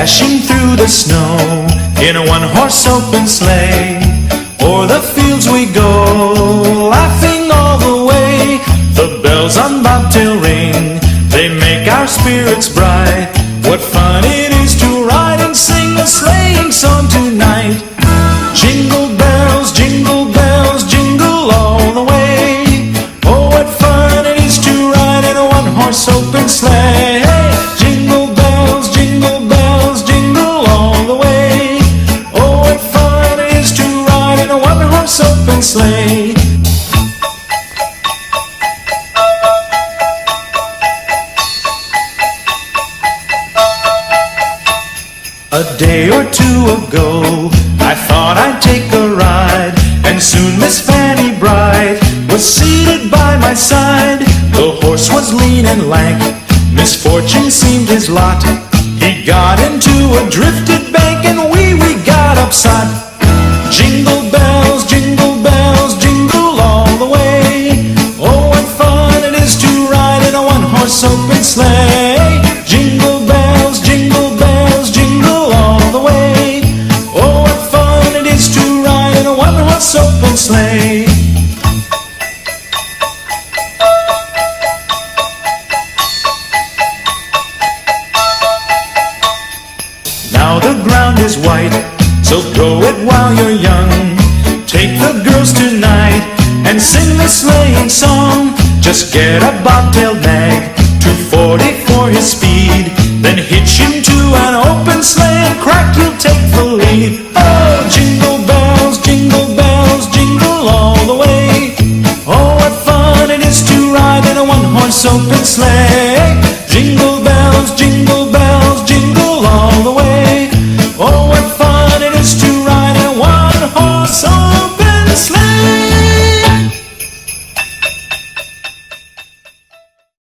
dashing through the snow in a one-horse open sleigh. O'er the fields we go, laughing all the way. The bells on bobtail ring, they make our spirits bright. What fun it is to ride and sing a sleighing song tonight. Jingle bells, jingle bells, jingle all the way. Oh, what fun it is to ride in a one-horse open sleigh. Jingle bells, jingle bells, jingle all the way. Oh, what fun it is to ride in a one-horse open sleigh. A day or two ago, I thought I'd take a ride, and soon Miss Fanny Bright was seated by my side. The horse was lean and lank, misfortune seemed his lot. He got into a drifted bank, and we got upset. Jingle bells, jingle bells, jingle all the way. Oh, what fun it is to ride in a one-horse open sleigh. Jingle bells, jingle bells, jingle all the way. Oh, what fun it is to ride in a one-horse open sleigh. Now the ground is white, so grow it while you're young. Take the girls tonight and sing the sleighing song. Just get a bobtail nag, 240 for his speed. Then hitch him to an open sleigh and crack, you'll take the lead. Oh, jingle bells, jingle all the way. Oh, what fun it is to ride in a one-horse open sleigh. Jingle